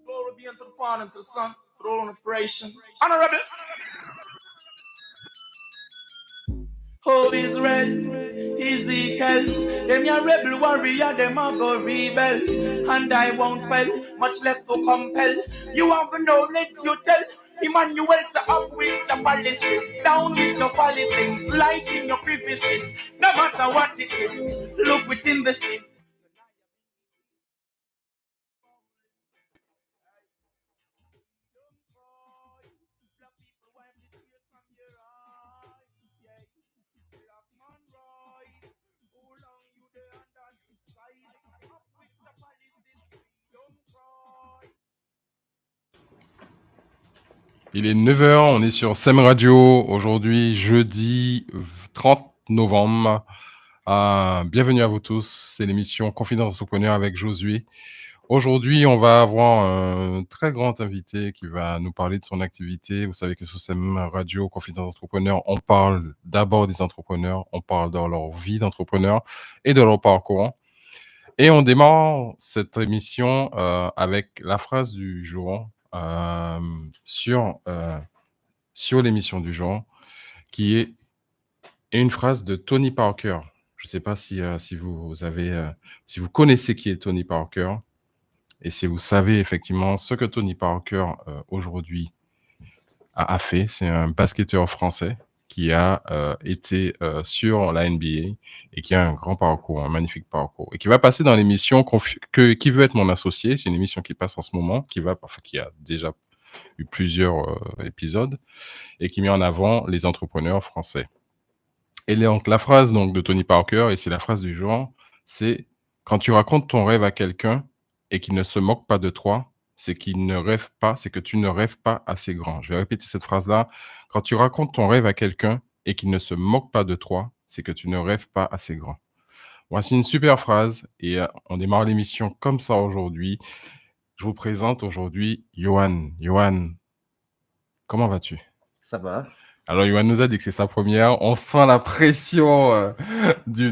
Glory be unto the Father and to the Son, throne of creation. Honorable. Oh, Israel, Ezekiel, them your rebel warrior, them a go rebel, and I won't fail, much less to compel. You have no knowledge, you tell. Emmanuel say up with your policies, down with your folly things, light in your crevices, no matter what it is, look within the sea. Il est 9h, on est sur SEM Radio, aujourd'hui jeudi 30 novembre. Bienvenue à vous tous, c'est l'émission Confidence d'entrepreneur avec Josué. Aujourd'hui, on va avoir un très grand invité qui va nous parler de son activité. Vous savez que sur SEM Radio, Confidence d'entrepreneur, on parle d'abord des entrepreneurs, on parle de leur vie d'entrepreneur et de leur parcours. Et on démarre cette émission avec la phrase du jour. Sur l'émission du jour, qui est une phrase de Tony Parker. Je ne sais pas si vous connaissez qui est Tony Parker et si vous savez effectivement ce que Tony Parker aujourd'hui a fait. C'est un basketteur français qui a été sur la NBA et qui a un grand parcours, un magnifique parcours, et qui va passer dans l'émission Qui veut être mon associé. C'est une émission qui passe en ce moment, qui a déjà eu plusieurs épisodes et qui met en avant les entrepreneurs français. Et donc, la phrase donc, de Tony Parker, et c'est la phrase du jour, c'est « Quand tu racontes ton rêve à quelqu'un et qu'il ne se moque pas de toi, c'est que tu ne rêves pas assez grand. » Je vais répéter cette phrase-là. « Quand tu racontes ton rêve à quelqu'un et qu'il ne se moque pas de toi, c'est que tu ne rêves pas assez grand. » Voici une super phrase et on démarre l'émission comme ça aujourd'hui. Je vous présente aujourd'hui Yohan. Yohan, comment vas-tu? Ça va. Alors, Yohan nous a dit que c'est sa première. On sent la pression du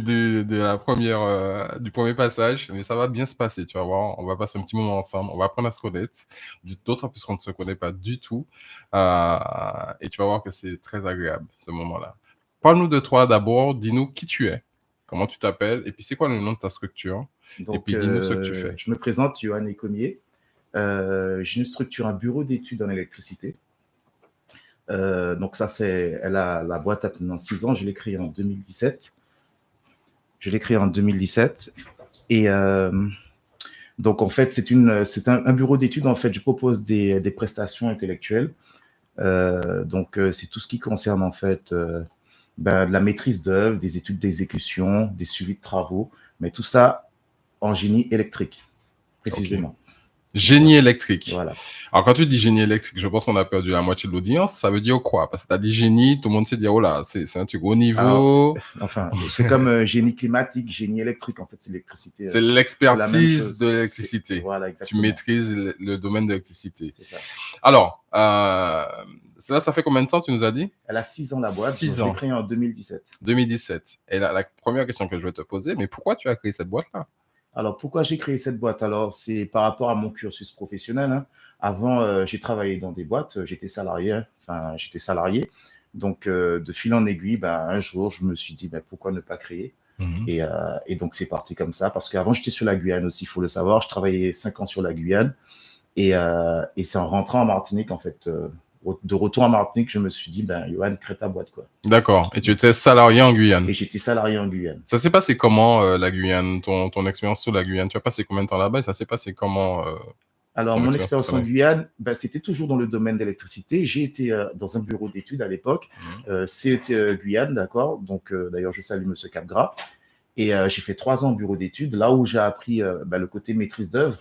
premier passage, mais ça va bien se passer, tu vas voir. On va passer un petit moment ensemble. On va apprendre à se connaître, d'autant plus qu'on ne se connaît pas du tout. Et tu vas voir que c'est très agréable, ce moment-là. Parle-nous de toi d'abord. Dis-nous qui tu es, comment tu t'appelles, et puis c'est quoi le nom de ta structure. Donc, et puis dis-nous ce que tu fais. Je me présente, Yohan Ecomier. J'ai une structure, un bureau d'études en électricité. Donc, la boîte a maintenant 6 ans. Je l'ai créée en 2017. Et donc, en fait, c'est un bureau d'études. En fait, je propose des prestations intellectuelles. Donc, c'est tout ce qui concerne, en fait, de la maîtrise d'œuvre, des études d'exécution, des suivis de travaux, mais tout ça en génie électrique, précisément. Okay. Génie électrique. Voilà. Alors, quand tu dis génie électrique, je pense qu'on a perdu la moitié de l'audience. Ça veut dire quoi? Parce que tu as dit génie, tout le monde s'est dit, oh là, c'est un truc au niveau. Alors, c'est comme génie climatique, génie électrique, en fait, c'est l'électricité. C'est l'expertise de l'électricité. Voilà, exactement. Tu maîtrises le domaine de l'électricité. C'est ça. Alors, ça fait combien de temps, tu nous as dit? Elle a 6 ans, la boîte. 6 ans. Je l'ai créée en 2017. 2017. Et la première question que je vais te poser, mais pourquoi tu as créé cette boîte-là? Alors, pourquoi j'ai créé cette boîte? Alors, c'est par rapport à mon cursus professionnel. Hein. Avant, j'ai travaillé dans des boîtes, j'étais salarié. Donc, de fil en aiguille, un jour, je me suis dit, pourquoi ne pas créer? Et donc, c'est parti comme ça. Parce qu'avant, j'étais sur la Guyane aussi, il faut le savoir. Je travaillais 5 ans sur la Guyane. Et c'est en rentrant en Martinique, en fait, de retour en Martinique, je me suis dit, Yohan, crée ta boîte, quoi. D'accord. Et tu étais salarié en Guyane? Et j'étais salarié en Guyane. Ça s'est passé comment, la Guyane, ton expérience sur la Guyane? Tu as passé combien de temps là-bas et ça s'est passé comment Alors, mon expérience en Guyane, c'était toujours dans le domaine d'électricité. J'ai été dans un bureau d'études à l'époque, CET Guyane, d'accord. Donc, d'ailleurs, je salue M. Capgras. Et j'ai fait 3 ans en bureau d'études, là où j'ai appris le côté maîtrise d'œuvre.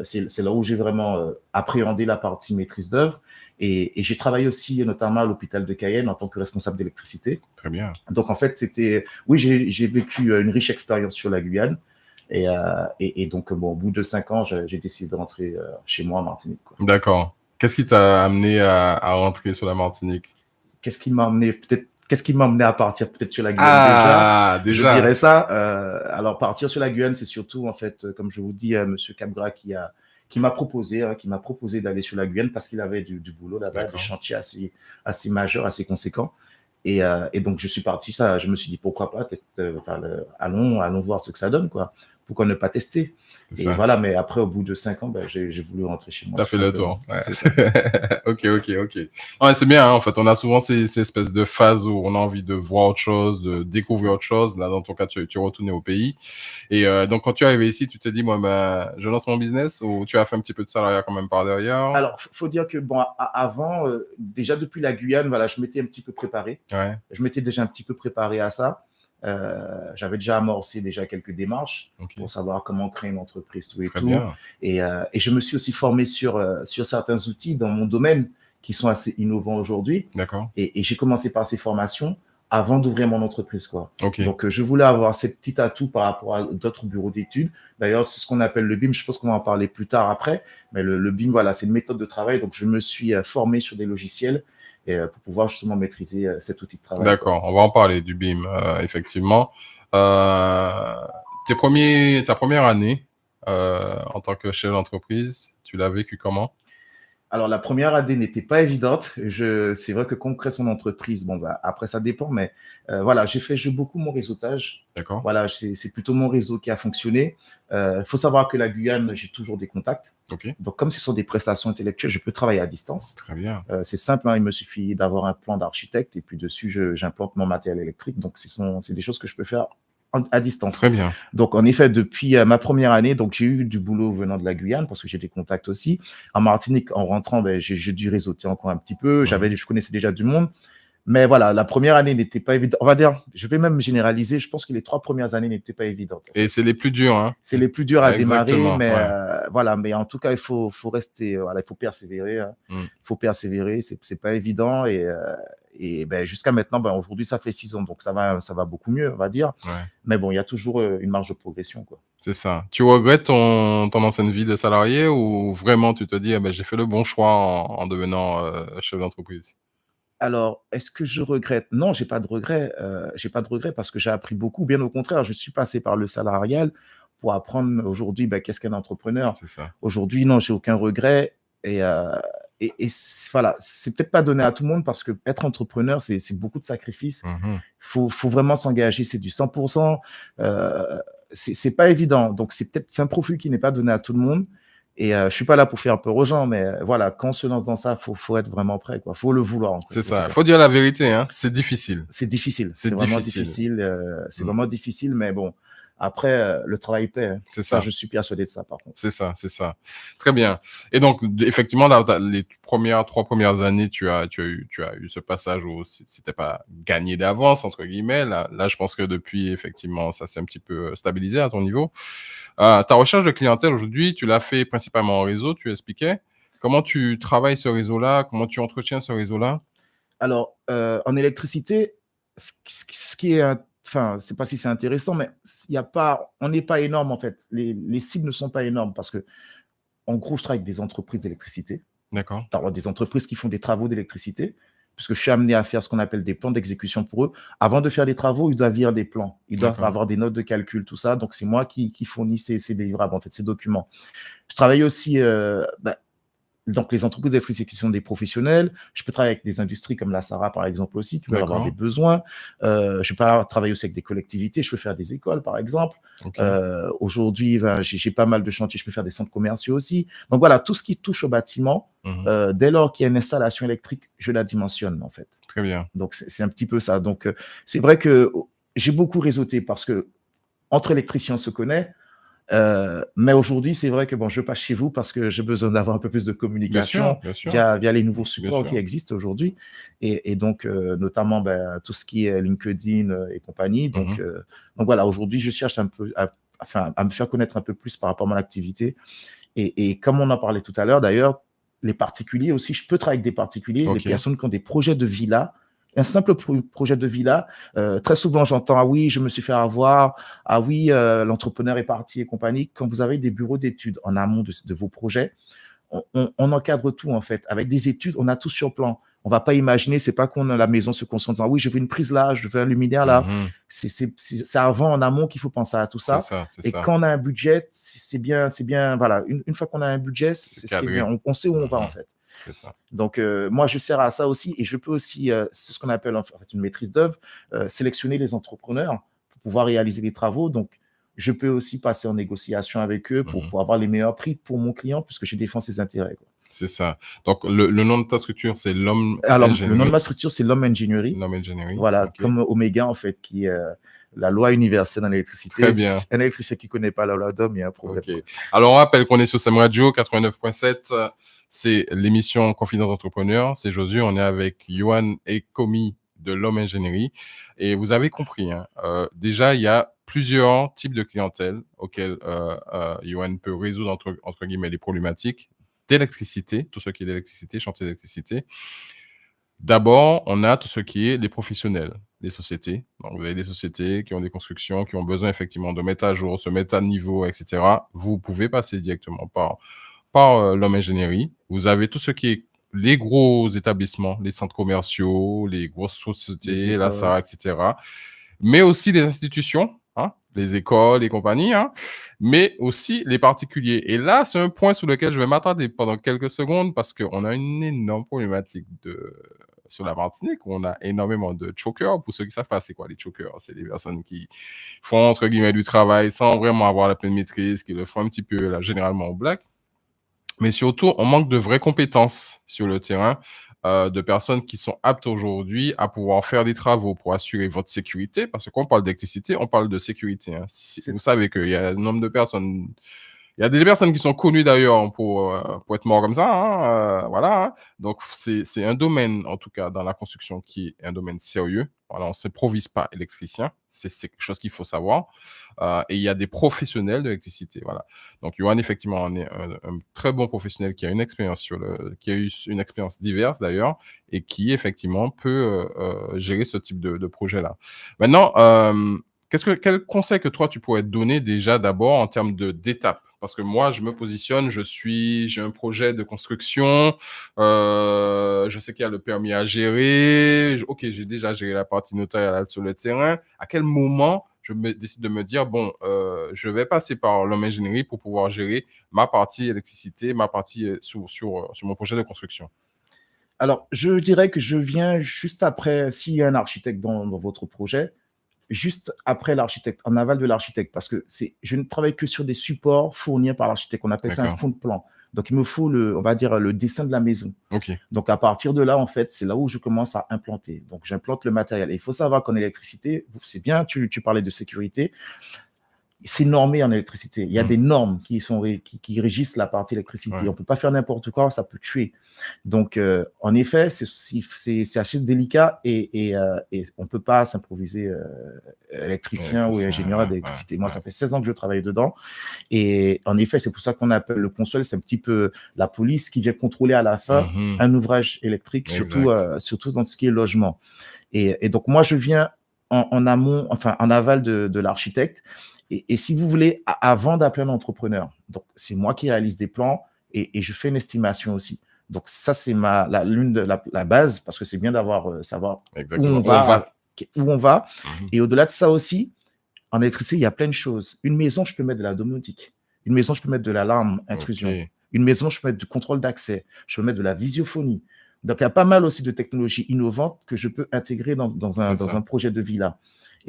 C'est là où j'ai vraiment appréhendé la partie maîtrise d'œuvre. Et j'ai travaillé aussi notamment à l'hôpital de Cayenne en tant que responsable d'électricité. Très bien. Donc en fait, oui, j'ai vécu une riche expérience sur la Guyane. Et donc, bon, au bout de 5 ans, j'ai décidé de rentrer chez moi en Martinique, quoi. D'accord. Qu'est-ce qui t'a amené à rentrer sur la Martinique? Qu'est-ce qui m'a amené à partir peut-être sur la Guyane Ah, Je déjà. dirais ça. Alors, partir sur la Guyane, c'est surtout, en fait, comme je vous dis, Monsieur Capgras qui m'a proposé d'aller sur la Guyane parce qu'il avait du boulot là-bas, des D'accord. chantiers assez majeurs, assez conséquents. Et donc, je suis parti, je me suis dit, pourquoi pas, allons voir ce que ça donne, quoi. Pourquoi ne pas tester? C'est Et ça. voilà, mais après, au bout de 5 ans, j'ai voulu rentrer chez moi. T'as tout fait le simplement. tour. Ouais. C'est ça. Ok. Ouais, c'est bien, hein, en fait. On a souvent ces espèces de phases où on a envie de voir autre chose, de découvrir autre chose. Là, dans ton cas, tu retournais au pays. Et donc, quand tu es arrivé ici, tu te dis, moi, ben, je lance mon business, ou tu as fait un petit peu de salariat quand même par derrière? Alors, faut dire que, bon, avant, déjà depuis la Guyane, voilà, je m'étais un petit peu préparé. Ouais, Je m'étais déjà un petit peu préparé à ça. J'avais déjà amorcé quelques démarches ok. pour savoir comment créer une entreprise, tout et Très tout. bien. Et je me suis aussi formé sur certains outils dans mon domaine qui sont assez innovants aujourd'hui. D'accord. Et j'ai commencé par ces formations avant d'ouvrir mon entreprise, quoi. Ok. Donc, je voulais avoir ces petits atouts par rapport à d'autres bureaux d'études. D'ailleurs, c'est ce qu'on appelle le BIM. Je pense qu'on va en parler plus tard après. Mais le BIM, voilà, c'est une méthode de travail. Donc, je me suis formé sur des logiciels pour pouvoir justement maîtriser cet outil de travail, quoi. D'accord, on va en parler du BIM, effectivement. Ta première année en tant que chef d'entreprise, tu l'as vécu comment? Alors, la première année n'était pas évidente. C'est vrai que quand on crée son entreprise, bon, bah, après, ça dépend, mais voilà, j'ai fait beaucoup mon réseautage. D'accord. Voilà, c'est plutôt mon réseau qui a fonctionné. Il faut savoir que la Guyane, j'ai toujours des contacts. Ok, Donc, comme ce sont des prestations intellectuelles, je peux travailler à distance. très bien. C'est simple, hein, il me suffit d'avoir un plan d'architecte et puis dessus, j'implante mon matériel électrique. Donc, c'est des choses que je peux faire à distance. Très bien. Donc, en effet, depuis ma première année, donc j'ai eu du boulot venant de la Guyane parce que j'ai des contacts aussi. En Martinique, en rentrant, j'ai dû réseauter encore un petit peu. Je connaissais déjà du monde. Mais voilà, la première année n'était pas évidente. On va dire, je vais même généraliser, je pense que les 3 premières années n'étaient pas évidentes. Et c'est les plus durs, hein? C'est les plus durs à Exactement, démarrer, mais ouais. voilà, mais en tout cas, il faut rester, voilà, il faut persévérer, hein. Il faut persévérer, c'est pas évident. Et ben, jusqu'à maintenant, ben, aujourd'hui, ça fait 6 ans, donc ça va beaucoup mieux, on va dire. Ouais. Mais bon, il y a toujours une marge de progression, quoi. C'est ça. Tu regrettes ton ancienne vie de salarié, ou vraiment tu te dis, ah ben, j'ai fait le bon choix en devenant chef d'entreprise? Alors, est-ce que je regrette? Non, j'ai pas de regret. J'ai pas de regret parce que j'ai appris beaucoup. Bien au contraire, je suis passé par le salarial pour apprendre aujourd'hui, ben, qu'est-ce qu'un entrepreneur. C'est ça. Aujourd'hui, non, j'ai aucun regret. Voilà, c'est peut-être pas donné à tout le monde parce que être entrepreneur, c'est beaucoup de sacrifices. Faut vraiment s'engager, c'est du 100%. C'est pas évident. Donc, c'est un profil qui n'est pas donné à tout le monde. Et je suis pas là pour faire peur aux gens, mais voilà, quand on se lance dans ça, faut être vraiment prêt, quoi. Faut le vouloir, en fait. C'est ça. Il faut dire la vérité, hein. C'est difficile. C'est difficile. C'est C'est vraiment difficile. difficile. C'est vraiment difficile, mais bon. Après, le travail paie, hein. C'est ça. Je suis persuadé de ça, par contre. C'est ça. Très bien. Et donc, effectivement, là, les 3 premières années, tu as eu ce passage où c'était pas gagné d'avance, entre guillemets. Là, je pense que depuis, effectivement, ça s'est un petit peu stabilisé à ton niveau. Ta recherche de clientèle aujourd'hui, tu l'as fait principalement en réseau, tu expliquais. Comment tu travailles ce réseau-là? Comment tu entretiens ce réseau-là? Alors, en électricité, ce qui est, enfin, c'est pas si c'est intéressant, mais on n'est pas énorme, en fait. Les cibles ne sont pas énormes parce que, en gros, je travaille avec des entreprises d'électricité. D'accord. Alors, des entreprises qui font des travaux d'électricité, puisque je suis amené à faire ce qu'on appelle des plans d'exécution pour eux. Avant de faire des travaux, ils doivent lire des plans. Ils doivent avoir des notes de calcul, tout ça. Donc, c'est moi qui fournis ces livrables, en fait, ces documents. Je travaille aussi, donc les entreprises d'électricité qui sont des professionnels. Je peux travailler avec des industries comme la Sara, par exemple, aussi, qui peuvent avoir des besoins. Je peux travailler aussi avec des collectivités. Je peux faire des écoles, par exemple. Aujourd'hui, j'ai pas mal de chantiers. Je peux faire des centres commerciaux aussi. Donc voilà, tout ce qui touche au bâtiment, dès lors qu'il y a une installation électrique, je la dimensionne, en fait. Très bien. Donc c'est un petit peu ça. Donc c'est vrai que j'ai beaucoup réseauté parce que entre électriciens, on se connaît. Mais aujourd'hui, c'est vrai que bon, je passe chez vous parce que j'ai besoin d'avoir un peu plus de communication bien sûr. via les nouveaux supports qui existent aujourd'hui. Et donc, notamment tout ce qui est LinkedIn et compagnie. Donc voilà, aujourd'hui, je cherche un peu enfin, à me faire connaître un peu plus par rapport à mon activité. Et comme on en parlait tout à l'heure, d'ailleurs, les particuliers aussi, je peux travailler avec des particuliers, Ok. les personnes qui ont des projets de villa. Un simple projet de villa, très souvent j'entends, ah oui, je me suis fait avoir, ah oui, l'entrepreneur est parti et compagnie. Quand vous avez des bureaux d'études en amont de vos projets, on encadre tout en fait. Avec des études, on a tout sur plan. On va pas imaginer, c'est pas qu'on a la maison se construit en disant, oui, je veux une prise là, je veux un luminaire là. Mhm. C'est avant, en amont, qu'il faut penser à tout C'est ça. ça, c'est Et ça. quand on a un budget, c'est bien, voilà. Une fois qu'on a un budget, C'est c'est ce qui est cadré. bien. On sait où on va en Mhm. fait. C'est ça. Donc, moi, je sers à ça aussi et je peux aussi, c'est ce qu'on appelle en fait une maîtrise d'œuvre, sélectionner les entrepreneurs pour pouvoir réaliser les travaux. Donc, je peux aussi passer en négociation avec eux Mhm. pour avoir les meilleurs prix pour mon client puisque je défends ses intérêts, quoi. C'est ça. Donc, le nom de ta structure, c'est l'homme Alors, le nom de ingénierie. ma structure, c'est l'homme ingénierie. L'homme ingénierie. Voilà, Ok. comme Omega, en fait, qui est la loi universelle en électricité. Très bien. Un électricien qui ne connaît pas la loi d'homme, il y a un problème. Ok. Alors, on rappelle qu'on est sur Sem Radio 89.7. C'est l'émission Confidence d'entrepreneur. C'est Josué. On est avec Yohan et Komi de l'homme ingénierie. Et vous avez compris, hein, déjà, il y a plusieurs types de clientèle auxquels Yohan peut résoudre, entre guillemets, les problématiques d'électricité, tout ce qui est d'électricité, chantier d'électricité. D'abord, on a tout ce qui est les professionnels, les sociétés. Donc, vous avez des sociétés qui ont des constructions, qui ont besoin effectivement de mettre à jour, se mettre à niveau, etc. Vous pouvez passer directement par l'homme ingénierie. Vous avez tout ce qui est les gros établissements, les centres commerciaux, les grosses sociétés, la SAR, etc. Mais aussi les institutions, hein, les écoles et compagnie, hein, mais aussi les particuliers. Et là, c'est un point sur lequel je vais m'attarder pendant quelques secondes parce qu'on a une énorme problématique sur la Martinique où on a énormément de chokers. Pour ceux qui savent pas, c'est quoi les chokers? C'est des personnes qui font, entre guillemets, du travail sans vraiment avoir la pleine maîtrise, qui le font un petit peu, là, généralement au black. Mais surtout, on manque de vraies compétences sur le terrain, de personnes qui sont aptes aujourd'hui à pouvoir faire des travaux pour assurer votre sécurité. Parce que quand on parle d'électricité, on parle de sécurité, hein. Vous savez qu'il y a un nombre de personnes. Il y a des personnes qui sont connues d'ailleurs pour être morts comme ça, hein, voilà. Hein. Donc, c'est un domaine, en tout cas, dans la construction qui est un domaine sérieux. Voilà, on ne s'improvise pas électricien. C'est quelque chose qu'il faut savoir. Et il y a des professionnels de l'électricité. Voilà. Donc, Yohan, effectivement, on est un très bon professionnel qui a une expérience qui a eu une expérience diverse d'ailleurs et qui, effectivement, peut gérer ce type de projet-là. Maintenant, quel conseil que toi, tu pourrais te donner déjà d'abord en termes d'étapes? Parce que moi, je me positionne, j'ai un projet de construction, je sais qu'il y a le permis à gérer, ok, j'ai déjà géré la partie notariale sur le terrain. À quel moment je décide de me dire, bon, je vais passer par l'homme ingénierie pour pouvoir gérer ma partie électricité, ma partie sur mon projet de construction? Alors, je dirais que je viens juste après, s'il y a un architecte dans votre projet, juste après l'architecte, en aval de l'architecte, parce que je ne travaille que sur des supports fournis par l'architecte. On appelle ça un fond de plan. Donc, il me faut on va dire, le dessin de la maison. Ok. Donc, à partir de là, en fait, c'est là où je commence à implanter. Donc, j'implante le matériel. Et il faut savoir qu'en électricité, c'est bien, tu parlais de sécurité. C'est normé en électricité. Il y a des normes qui régissent la partie électricité. Ouais. On ne peut pas faire n'importe quoi, ça peut tuer. Donc, en effet, c'est assez délicat et on ne peut pas s'improviser électricien ou ingénieur d'électricité. Moi, ça fait 16 ans que je travaille dedans. Et en effet, c'est pour ça qu'on appelle le consul, c'est un petit peu la police qui vient contrôler à la fin un ouvrage électrique, surtout dans ce qui est logement. Et donc, moi, je viens en amont, enfin, en aval de l'architecte. Et si vous voulez, avant d'appeler un entrepreneur, donc c'est moi qui réalise des plans et je fais une estimation aussi. Donc ça, c'est la base, parce que c'est bien savoir où on va. Et au-delà de ça aussi, en électricité, il y a plein de choses. Une maison, je peux mettre de la domotique. Une maison, je peux mettre de l'alarme intrusion. Okay. Une maison, je peux mettre du contrôle d'accès. Je peux mettre de la visiophonie. Donc, il y a pas mal aussi de technologies innovantes que je peux intégrer dans un projet de villa.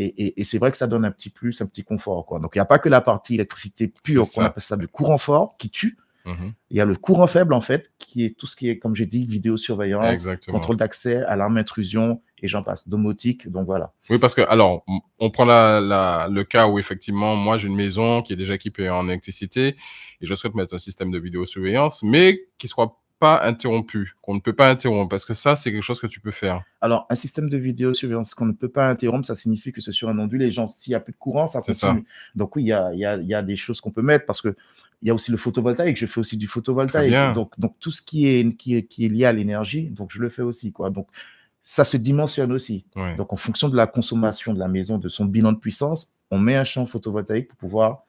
Et c'est vrai que ça donne un petit plus, un petit confort, quoi. Donc, il n'y a pas que la partie électricité pure, qu'on appelle ça du courant fort, qui tue. Il y a le courant faible, en fait, qui est tout ce qui est, comme j'ai dit, vidéosurveillance, contrôle d'accès, alarme intrusion, et j'en passe, domotique, donc voilà. Oui, parce que, alors, on prend le cas où, effectivement, moi, j'ai une maison qui est déjà équipée en électricité, et je souhaite mettre un système de vidéosurveillance, mais qui soit pas interrompu, qu'on ne peut pas interrompre? Parce que ça, c'est quelque chose que tu peux faire. Alors, un système de vidéosurveillance qu'on ne peut pas interrompre, ça signifie que c'est sur un ondulé. Genre, s'il n'y a plus de courant, ça C'est continue. Donc oui, il y a des choses qu'on peut mettre parce que il y a aussi le photovoltaïque. Je fais aussi du Très photovoltaïque. bien. Donc tout ce qui est lié à l'énergie, donc je le fais aussi, quoi. Donc ça se dimensionne aussi. Ouais. Donc en fonction de la consommation de la maison, de son bilan de puissance, on met un champ photovoltaïque pour pouvoir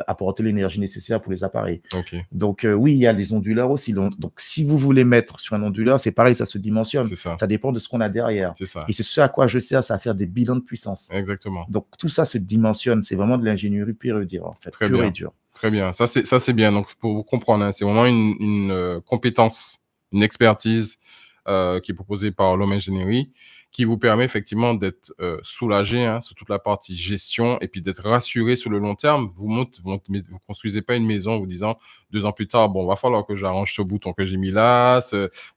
apporter l'énergie nécessaire pour les appareils. OK. Donc oui, il y a les onduleurs aussi. Donc si vous voulez mettre sur un onduleur, c'est pareil, ça se dimensionne. C'est ça. Ça dépend de ce qu'on a derrière. C'est ça. Et c'est ce à quoi je sers, ça à faire des bilans de puissance. Exactement. Donc tout ça se dimensionne. C'est vraiment de l'ingénierie pure et dure, en fait. Très Pure bien. et dure. Très bien. Ça, c'est bien. Donc, pour vous comprendre, hein, c'est vraiment une compétence, une expertise qui est proposée par l'homme ingénierie, qui vous permet effectivement d'être soulagé hein, sur toute la partie gestion et puis d'être rassuré sur le long terme. Vous construisez pas une maison en vous disant 2 ans plus tard, bon, va falloir que j'arrange ce bouton que j'ai mis là.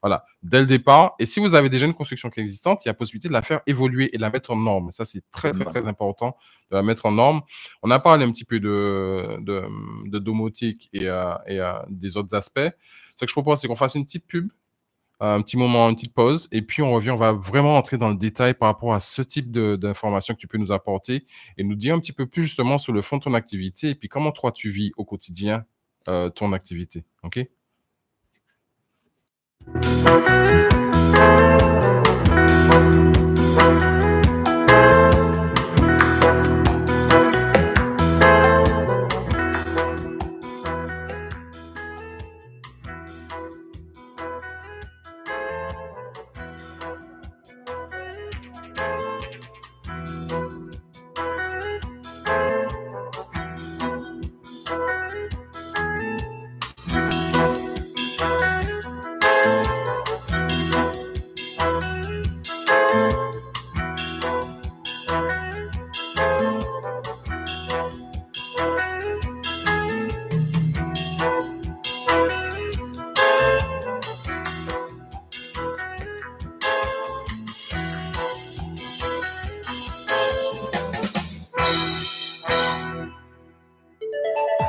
Voilà, dès le départ. Et si vous avez déjà une construction qui est existante, il y a possibilité de la faire évoluer et de la mettre en norme. Ça, c'est très, très, très important de la mettre en norme. On a parlé un petit peu de domotique et des autres aspects. Ce que je propose, c'est qu'on fasse une petite pub, un petit moment, une petite pause, et puis on revient, on va vraiment entrer dans le détail par rapport à ce type d'informations que tu peux nous apporter et nous dire un petit peu plus justement sur le fond de ton activité et puis comment toi tu vis au quotidien ton activité. OK?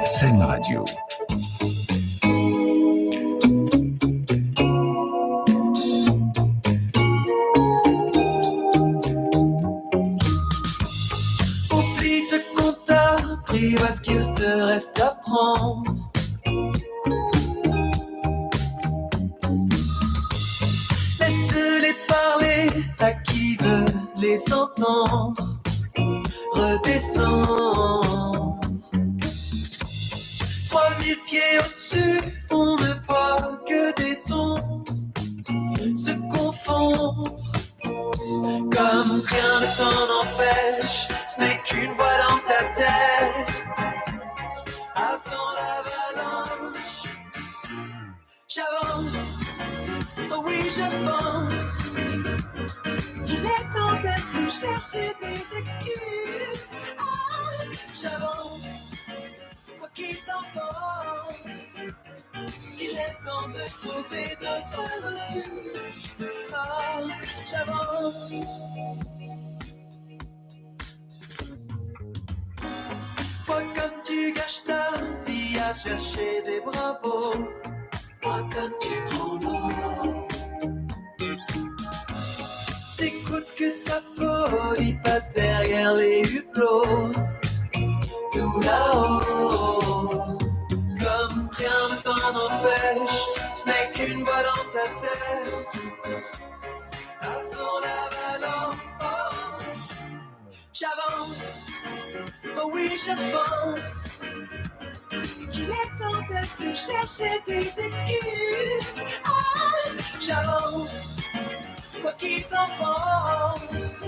Sen Radio. Oublie ce qu'on t'a appris, vois ce qu'il te reste à prendre. Laisse-les parler à qui veut les entendre. Redescendre. 3000 pieds au-dessus, on ne voit que des ombres se confondre. Comme rien ne t'en empêche, ce n'est qu'une voix dans ta tête. Avant l'avalanche, j'avance, oh oui je pense qu'il est temps d'être venu chercher des excuses. Ah, j'avance, quoi qu'ils en pensent, il est temps de trouver d'autres refuges. Ah, j'avance. Vois comme tu gâches ta vie à chercher des bravos. Vois comme tu prends l'eau. T'écoutes que ta folie passe derrière les hublots. Tout là-haut, comme rien ne t'en empêche, ce n'est qu'une voix dans ta tête. Avant l'avalanche, j'avance, oh oui je pense qu'il est temps d'être venu chercher des excuses. Ah, j'avance, quoi qu'ils en pensent,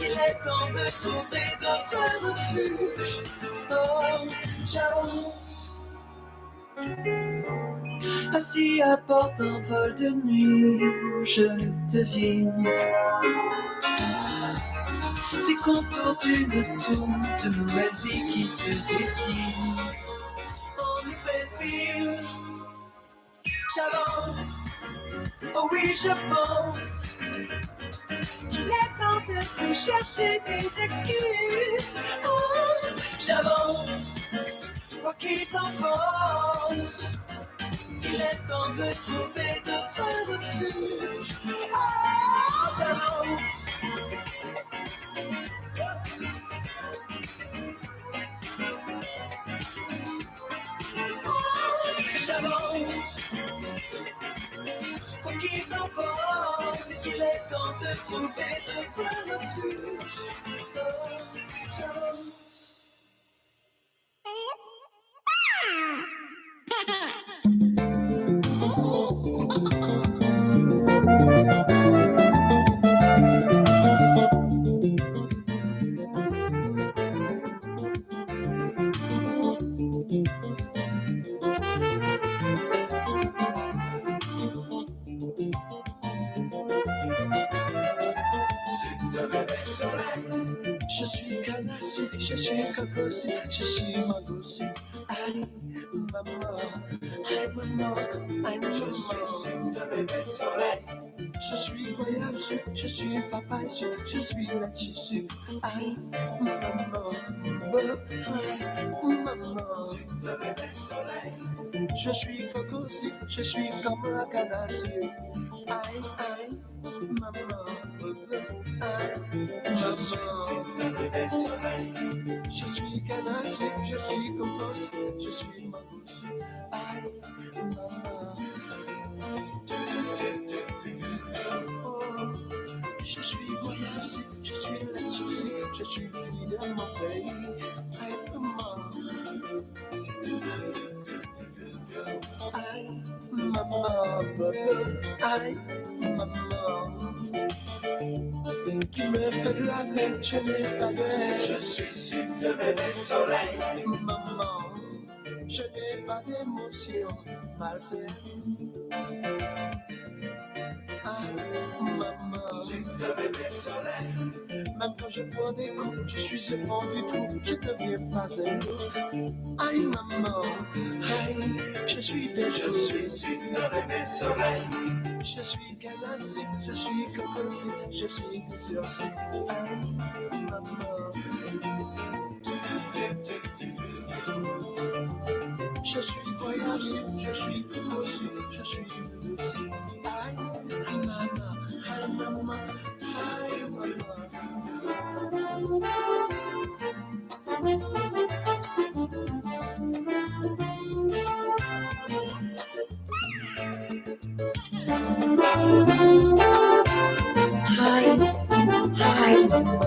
il est temps de trouver d'autres refuges. Oh, j'avance. Assis à bord d'un vol de nuit, je devine les contours d'une toute nouvelle vie qui se dessine. En nouvelle ville, j'avance, oh oui je pense qu'il est temps d'être venu chercher des excuses. Oh, j'avance, quoi qu'ils en pensent, Il est temps de trouver d'autres refuges. J'avance. J'avance. Quoi qu'ils en pensent, il est temps de trouver d'autres refuges. J'avance. Je suis canassu, je suis cocossu, je suis mangossu. Aïe, maman, aïe, maman, aïe, maman. Je suis sucre, bébé soleil. Je suis royal sucre, je suis papa sucre, je suis lachi sucre. Aïe, maman, aïe, maman. Sucre, bébé soleil. Je suis coco sucre, je suis comme la canne à sucre. Aïe, aïe, maman, aïe. Je suis sucre, bébé soleil. Je suis canne à sucre, je suis coco sucre, je suis mango sucre. Aïe, maman. Je suis royal sucre, je suis lachi sucre, je suis fille de mon pays. Aïe, maman. Aïe, maman, aïe, maman. Tu me fais de la peine, je n'ai pas d'air. Je suis sucre, bébé soleil. Maman, je n'ai pas d'émotion malsaine. Aïe, maman, sucre, bébé soleil. Même quand je prends des coups, je suis au fond du trou, je ne deviens pas zéro. Aïe, maman, aïe, je suis des je suis sucre, bébé soleil. Je suis canne à sucre, je suis coco sucre, je suis des sucre. Aïe, maman. Je suis royal sucre, je suis coco sucre, je suis une sucre. Aïe, maman, aïe, maman, aïe, maman. Aïe, aïe, maman.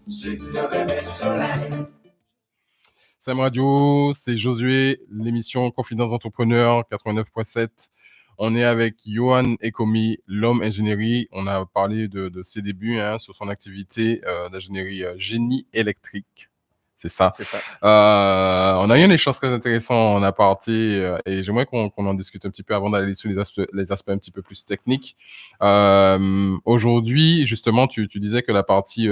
Sucre, bébé soleil. Sam Radio, c'est Josué, l'émission Confidence d'entrepreneur 89.7. On est avec Johan Ekomi, l'homme ingénierie. On a parlé de ses débuts sur son activité d'ingénierie génie électrique. C'est ça. C'est ça. On a eu un échange très intéressant en aparté et j'aimerais qu'on en discute un petit peu avant d'aller sur les aspects un petit peu plus techniques. Aujourd'hui, justement, tu disais que la partie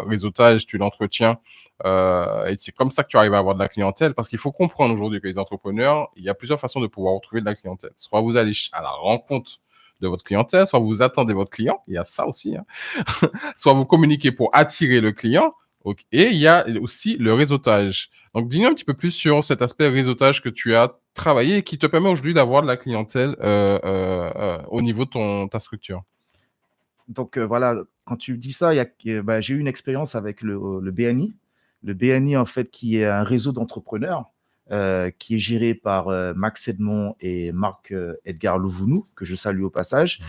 réseautage, tu l'entretiens et c'est comme ça que tu arrives à avoir de la clientèle parce qu'il faut comprendre aujourd'hui que les entrepreneurs, il y a plusieurs façons de pouvoir retrouver de la clientèle. Soit vous allez à la rencontre de votre clientèle, soit vous attendez votre client, il y a ça aussi, soit vous communiquez pour attirer le client. Okay. Et il y a aussi le réseautage. Donc, dis-nous un petit peu plus sur cet aspect réseautage que tu as travaillé et qui te permet aujourd'hui d'avoir de la clientèle au niveau de ta structure. Donc, voilà, quand tu dis ça, j'ai eu une expérience avec le BNI. Le BNI, en fait, qui est un réseau d'entrepreneurs qui est géré par Max Edmond et Marc Edgar Louvounou, que je salue au passage.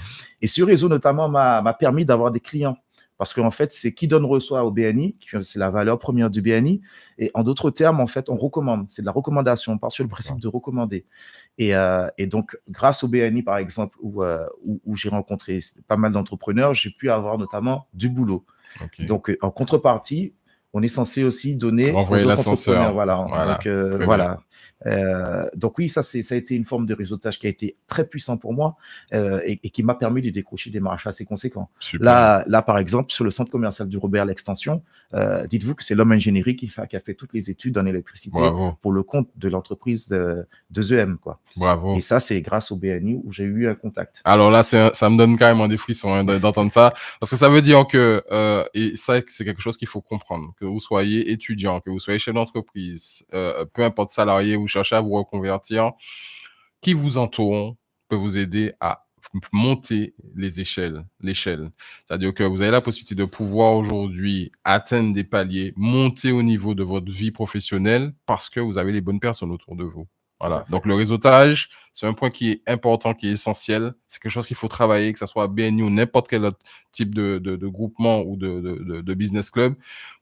Et ce réseau, notamment, m'a permis d'avoir des clients. Parce qu'en fait, c'est qui donne reçoit au BNI, c'est la valeur première du BNI. Et en d'autres termes, en fait, on recommande. C'est de la recommandation. On part sur le principe de recommander. Et donc, grâce au BNI, par exemple, où j'ai rencontré pas mal d'entrepreneurs, j'ai pu avoir notamment du boulot. Okay. Donc, en contrepartie, on est censé aussi donner aux autres entrepreneurs. Voilà. Donc, voilà. Donc oui, ça a été une forme de réseautage qui a été très puissant pour moi et qui m'a permis de décrocher des marchés assez conséquents. Super. Là, par exemple, sur le centre commercial du Robert l'Extension, dites-vous que c'est l'homme ingénierie qui a fait toutes les études en électricité Bravo. pour le compte de l'entreprise de EM, quoi. Bravo. Et ça, c'est grâce au BNI où j'ai eu un contact. Alors là, ça me donne carrément des frissons hein, d'entendre ça, parce que ça veut dire que, et ça, c'est quelque chose qu'il faut comprendre, que vous soyez étudiant, que vous soyez chef d'entreprise, peu importe salarié, vous cherchez à vous reconvertir, qui vous entoure peut vous aider à monter l'échelle. C'est-à-dire que vous avez la possibilité de pouvoir aujourd'hui atteindre des paliers, monter au niveau de votre vie professionnelle parce que vous avez les bonnes personnes autour de vous. Voilà. Donc, le réseautage, c'est un point qui est important, qui est essentiel. C'est quelque chose qu'il faut travailler, que ce soit BNI ou n'importe quel autre type de groupement ou de business club.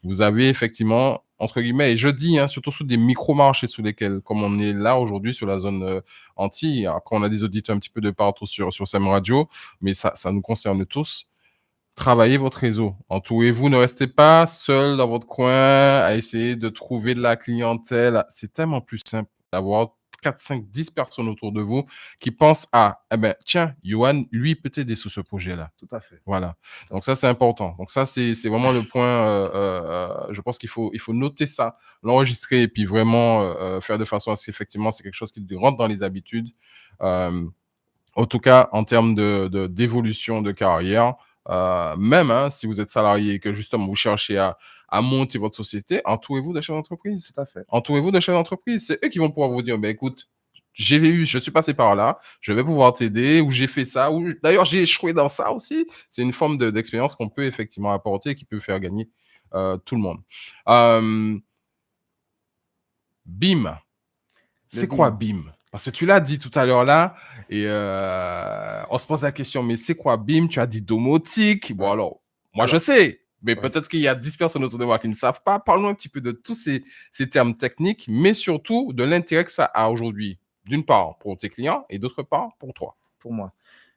Vous avez effectivement, entre guillemets, et je dis, hein, surtout sur des micro-marchés sur lesquels, comme on est là aujourd'hui sur la zone Antilles, après on a des auditeurs un petit peu de partout sur SEM Radio, mais ça nous concerne tous. Travaillez votre réseau. Entourez-vous, ne restez pas seul dans votre coin à essayer de trouver de la clientèle. C'est tellement plus simple d'avoir 4, 5, 10 personnes autour de vous qui pensent à, eh ben, tiens, Yohan, lui, peut t'aider sous ce projet-là. Tout à fait. Voilà. Donc ça, c'est important. Donc ça, c'est vraiment le point, je pense qu'il faut noter ça, l'enregistrer et puis vraiment faire de façon à ce qu'effectivement, c'est quelque chose qui rentre dans les habitudes. En tout cas, en termes d'évolution de carrière, même hein, si vous êtes salarié et que justement vous cherchez à monter votre société, entourez-vous de chefs d'entreprise. Tout à fait. Entourez-vous de chefs d'entreprise. C'est eux qui vont pouvoir vous dire, ben écoute, je suis passé par là, je vais pouvoir t'aider, ou j'ai fait ça, ou d'ailleurs j'ai échoué dans ça aussi. C'est une forme d'expérience qu'on peut effectivement apporter et qui peut faire gagner tout le monde. BIM. C'est quoi BIM? Parce que tu l'as dit tout à l'heure là, et on se pose la question, mais c'est quoi BIM? Tu as dit domotique. Bon alors, moi je sais, mais peut-être qu'il y a 10 personnes autour de moi qui ne savent pas. Parlons un petit peu de tous ces termes techniques, mais surtout de l'intérêt que ça a aujourd'hui. D'une part pour tes clients et d'autre part pour toi. Pour moi.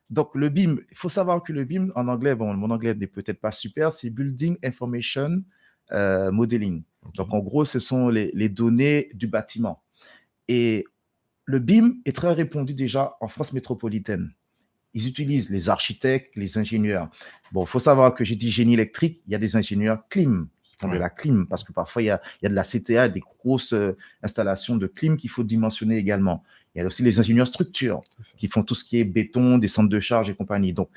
Donc le BIM, il faut savoir que le BIM en anglais, bon, mon anglais n'est peut-être pas super, c'est Building Information Modeling. Okay. Donc en gros, ce sont les données du bâtiment. Et le BIM est très répandu déjà en France métropolitaine. Ils utilisent les architectes, les ingénieurs. Bon, il faut savoir que j'ai dit génie électrique, il y a des ingénieurs clim qui font de la clim, parce que parfois il y a de la CTA, des grosses installations de clim qu'il faut dimensionner également. Il y a aussi les ingénieurs structure qui font tout ce qui est béton, des centres de charge et compagnie. Donc,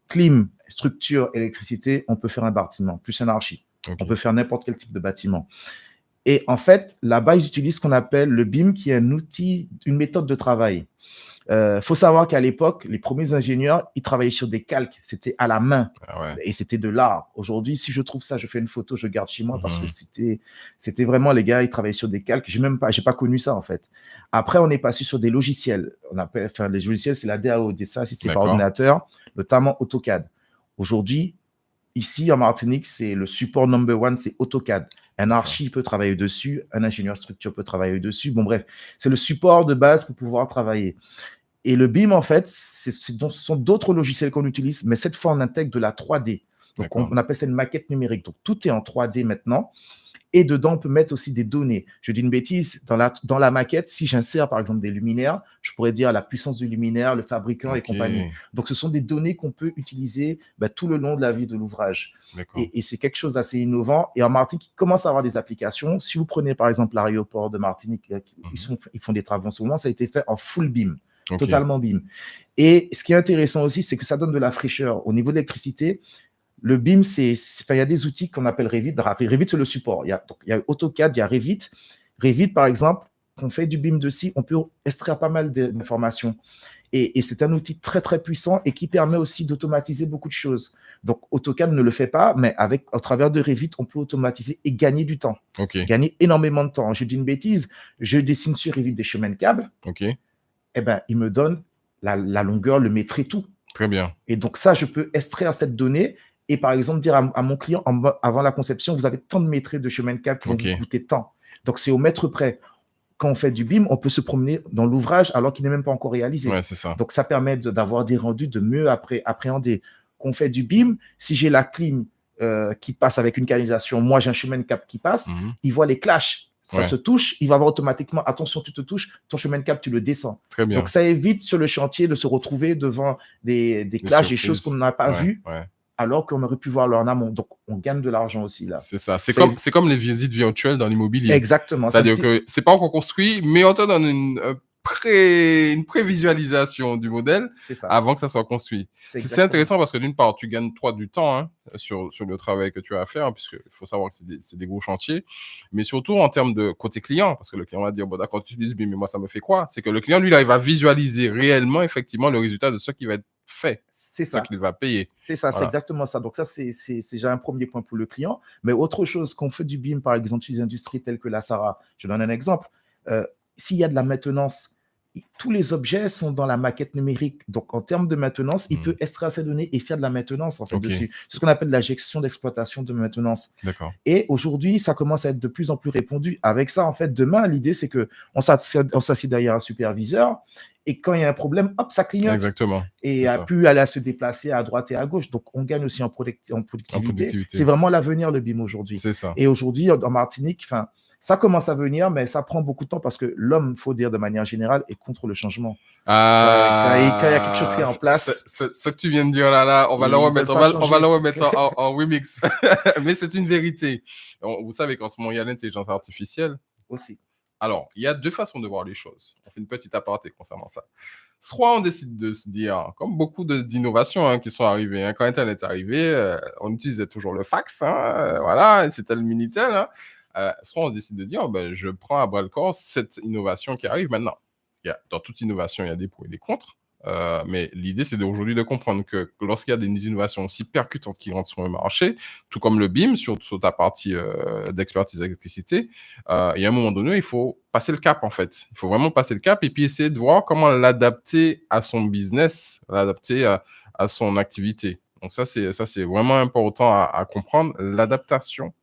clim, structure, électricité, on peut faire un bâtiment, plus un archi. Okay. On peut faire n'importe quel type de bâtiment. Et en fait, là-bas, ils utilisent ce qu'on appelle le BIM, qui est un outil, une méthode de travail. Faut savoir qu'à l'époque, les premiers ingénieurs, ils travaillaient sur des calques. C'était à la main. Et c'était de l'art. Aujourd'hui, si je trouve ça, je fais une photo, je garde chez moi parce que c'était vraiment, les gars, ils travaillaient sur des calques. J'ai pas connu ça, en fait. Après, on est passé sur des logiciels. Les logiciels, c'est la DAO, dessin assisté par ordinateur, notamment AutoCAD. Aujourd'hui, ici, en Martinique, c'est le support number one, c'est AutoCAD. Un archi peut travailler dessus, un ingénieur structure peut travailler dessus. Bon, bref, c'est le support de base pour pouvoir travailler. Et le BIM, en fait, ce sont d'autres logiciels qu'on utilise, mais cette fois, on intègre de la 3D. Donc, on appelle ça une maquette numérique. Donc, tout est en 3D maintenant. Et dedans, on peut mettre aussi des données. Je dis une bêtise, dans la maquette, si j'insère par exemple des luminaires, je pourrais dire la puissance du luminaire, le fabricant et compagnie. Donc, ce sont des données qu'on peut utiliser tout le long de la vie de l'ouvrage. Et c'est quelque chose d'assez innovant. Et en Martinique, il commence à avoir des applications. Si vous prenez par exemple l'aéroport de Martinique, ils font des travaux en ce moment, ça a été fait en full BIM, totalement BIM. Et ce qui est intéressant aussi, c'est que ça donne de la fraîcheur. Au niveau de l'électricité, le BIM, il y a des outils qu'on appelle Revit. Revit, c'est le support. Il y a AutoCAD, il y a Revit. Revit, par exemple, quand on fait du BIM dessus, on peut extraire pas mal d'informations. Et c'est un outil très, très puissant et qui permet aussi d'automatiser beaucoup de choses. Donc, AutoCAD ne le fait pas, mais au travers de Revit, on peut automatiser et gagner du temps. Gagner énormément de temps. Je dis une bêtise, je dessine sur Revit des chemins de câbles. Eh ben, il me donne la longueur, le mètre et tout. Très bien. Et donc, ça, je peux extraire cette donnée et par exemple dire à mon client, avant la conception, vous avez tant de mètres de chemin de câble qui vont vous coûter tant. Donc, c'est au mètre près. Quand on fait du BIM, on peut se promener dans l'ouvrage alors qu'il n'est même pas encore réalisé. C'est ça. Donc, ça permet d'avoir des rendus, de mieux appréhender. Quand on fait du BIM, si j'ai la clim qui passe avec une canalisation, moi, j'ai un chemin de câble qui passe, il voit les clashs. ça Ouais. se touche, il va avoir automatiquement, attention, tu te touches, ton chemin de câble, tu le descends. Très bien. Donc, ça évite sur le chantier de se retrouver devant des Des clashs, des choses qu'on surprises. n'a pas Ouais, vues, ouais. alors qu'on aurait pu voir leur en amont. Donc, on gagne de l'argent aussi là. C'est ça. C'est C'est- comme les visites virtuelles dans l'immobilier. Exactement. C'est-à-dire que c'est pas encore construit, mais on te donne une prévisualisation du modèle C'est ça. avant que ça soit construit. C'est exactement. intéressant parce que d'une part, tu gagnes toi du temps hein, sur le travail que tu as à faire, puisqu'il faut savoir que c'est des gros chantiers, mais surtout en termes de côté client, parce que le client va dire, bon d'accord, tu utilises BIM, mais moi ça me fait quoi? C'est que le client, lui, là, il va visualiser réellement, effectivement, le résultat de ce qui va être fait, C'est ce ça. qu'il va payer. C'est ça, c'est Voilà. exactement ça. Donc ça, c'est déjà un premier point pour le client. Mais autre chose, qu'on fait du BIM, par exemple, sur des industries telles que la Sarah, je donne un exemple. S'il y a de la maintenance, tous les objets sont dans la maquette numérique. Donc, en termes de maintenance, il peut extraire ces données et faire de la maintenance en fait, Ok. dessus. C'est ce qu'on appelle la gestion d'exploitation de maintenance. D'accord. Et aujourd'hui, ça commence à être de plus en plus répandu. Avec ça, en fait, demain, l'idée, c'est qu'on s'assied derrière un superviseur et quand il y a un problème, hop, ça clignote. Exactement. Et C'est a ça. pu aller à se déplacer à droite et à gauche. Donc, on gagne aussi en productivité. C'est vraiment l'avenir, le BIM aujourd'hui. C'est ça. Et aujourd'hui, en Martinique, ça commence à venir, mais ça prend beaucoup de temps parce que l'homme, il faut dire de manière générale, est contre le changement. Ah, quand il y a quelque chose qui est en place. Ce que tu viens de dire là, on va le remettre, on va le remettre en remix. Mais c'est une vérité. Vous savez qu'en ce moment, il y a l'intelligence artificielle. Aussi. Alors, il y a deux façons de voir les choses. On fait une petite aparté concernant ça. Soit on décide de se dire, comme beaucoup d'innovations hein, qui sont arrivées, hein, quand Internet est arrivé, on utilisait toujours le fax, hein, voilà, c'était le Minitel. Hein. Soit on décide de dire, ben, je prends à bras le corps cette innovation qui arrive maintenant. Dans toute innovation, il y a des pour et des contre. Mais l'idée, c'est aujourd'hui de comprendre que lorsqu'il y a des innovations aussi percutantes qui rentrent sur le marché, tout comme le BIM sur ta partie d'expertise d'électricité, il y a un moment donné, il faut passer le cap en fait. Il faut vraiment passer le cap et puis essayer de voir comment l'adapter à son business, l'adapter à son activité. Donc ça, c'est vraiment important à comprendre. L'adaptation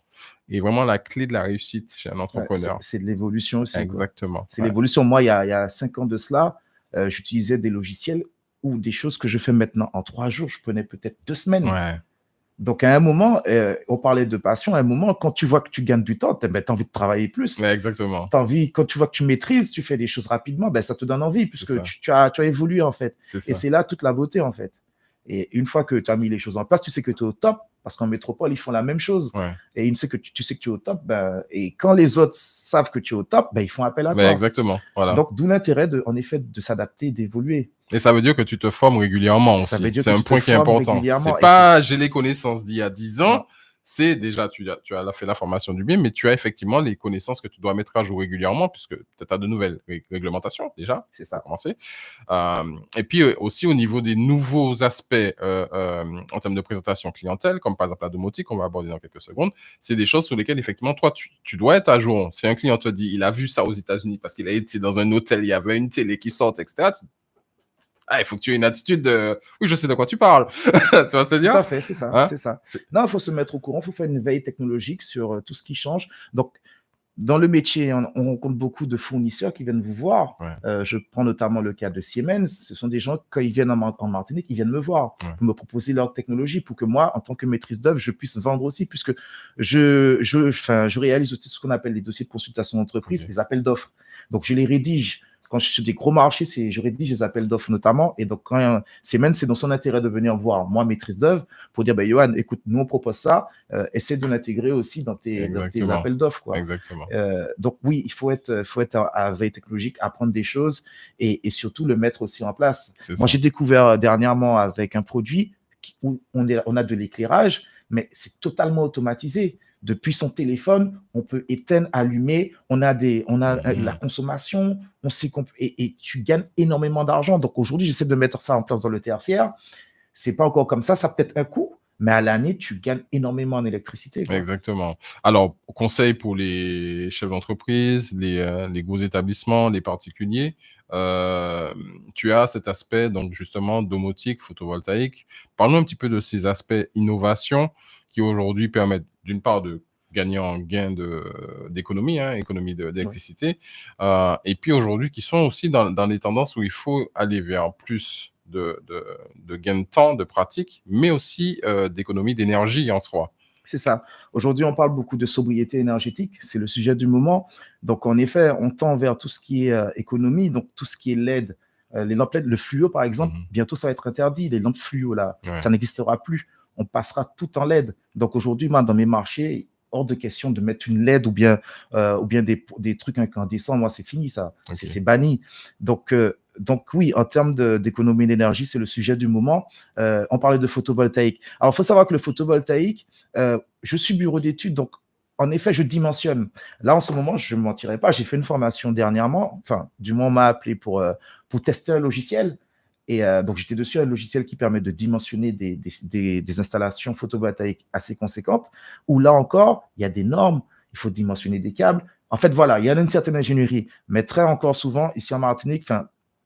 est vraiment la clé de la réussite chez un entrepreneur. C'est de l'évolution aussi. Exactement. C'est l'évolution. Moi, il y a 5 ans de cela, j'utilisais des logiciels ou des choses que je fais maintenant en 3 jours, je prenais peut-être 2 semaines. Ouais. Donc, à un moment, on parlait de passion. À un moment, quand tu vois que tu gagnes du temps, tu as envie de travailler plus. Ouais, exactement. Quand tu vois que tu maîtrises, tu fais des choses rapidement, ça te donne envie puisque tu as évolué en fait. Et c'est là toute la beauté en fait. Et une fois que tu as mis les choses en place, tu sais que tu es au top. Parce qu'en métropole, ils font la même chose. Ouais. Et tu sais que tu es au top. Et quand les autres savent que tu es au top, ils font appel à toi. Exactement. Voilà. Donc, d'où l'intérêt, en effet, de s'adapter, d'évoluer. Et ça veut dire que tu te formes régulièrement aussi. C'est un point qui est important. C'est pas j'ai les connaissances d'il y a 10 ans. Non. C'est déjà, tu as fait la formation du BIM, mais tu as effectivement les connaissances que tu dois mettre à jour régulièrement, puisque tu as de nouvelles réglementations déjà. C'est ça. Commencer. Et puis aussi au niveau des nouveaux aspects en termes de présentation clientèle, comme par exemple la domotique, qu'on va aborder dans quelques secondes, c'est des choses sur lesquelles effectivement, toi, tu dois être à jour. Si un client te dit, il a vu ça aux États-Unis parce qu'il a été dans un hôtel, il y avait une télé qui sort, etc., il faut que tu aies une attitude de « oui, je sais de quoi tu parles ». Tu vois ce que dire ? Tout à fait, c'est ça. Hein? C'est ça. Non, il faut se mettre au courant, il faut faire une veille technologique sur tout ce qui change. Donc, dans le métier, on rencontre beaucoup de fournisseurs qui viennent vous voir. Ouais. Je prends notamment le cas de Siemens. Ce sont des gens, quand ils viennent en Martinique, ils viennent me voir pour me proposer leur technologie pour que moi, en tant que maîtrise d'œuvre, je puisse vendre aussi, puisque je réalise aussi ce qu'on appelle les dossiers de consultation d'entreprise, les appels d'offres. Donc, je les rédige. Quand je suis sur des gros marchés, je rédige les appels d'offres notamment. Et donc, quand Siemens, c'est dans son intérêt de venir voir moi, maîtrise d'œuvre, pour dire, Johan, écoute, nous, on propose ça, essaie de l'intégrer aussi dans tes appels d'offres. Quoi. Exactement. Donc, oui, il faut être à veille technologique, apprendre des choses et surtout le mettre aussi en place. Moi, j'ai découvert dernièrement avec un produit où on a de l'éclairage, mais c'est totalement automatisé. Depuis son téléphone, on peut éteindre, allumer, on a la consommation, on sait et tu gagnes énormément d'argent. Donc aujourd'hui, j'essaie de mettre ça en place dans le tertiaire. C'est pas encore comme ça, ça peut être un coût, mais à l'année, tu gagnes énormément en électricité. Quoi. Exactement. Alors, conseil pour les chefs d'entreprise, les gros établissements, les particuliers, tu as cet aspect, donc justement, domotique, photovoltaïque. Parlons un petit peu de ces aspects innovation qui aujourd'hui permettent d'une part de gagner en gain d'économie, économie d'électricité, et puis aujourd'hui qui sont aussi dans les tendances où il faut aller vers plus de gain de temps, de pratique, mais aussi d'économie d'énergie en soi. C'est ça. Aujourd'hui, on parle beaucoup de sobriété énergétique. C'est le sujet du moment. Donc, en effet, on tend vers tout ce qui est économie, donc tout ce qui est LED. Les lampes LED, le fluo, par exemple, bientôt, ça va être interdit. Les lampes fluo, là, ça n'existera plus. On passera tout en LED. Donc, aujourd'hui, moi, dans mes marchés, hors de question de mettre une LED ou bien des trucs incandescents. Moi, c'est fini, ça. Okay. C'est banni. Donc, oui, en termes d'économie d'énergie, c'est le sujet du moment. On parlait de photovoltaïque. Alors, il faut savoir que le photovoltaïque, je suis bureau d'études, donc en effet, je dimensionne. Là, en ce moment, je ne mentirai pas, j'ai fait une formation dernièrement. Enfin, du moins, on m'a appelé pour tester un logiciel. Et donc, j'étais dessus, un logiciel qui permet de dimensionner des installations photovoltaïques assez conséquentes, où là encore, il y a des normes, il faut dimensionner des câbles. En fait, voilà, il y a une certaine ingénierie. Mais très encore souvent, ici en Martinique,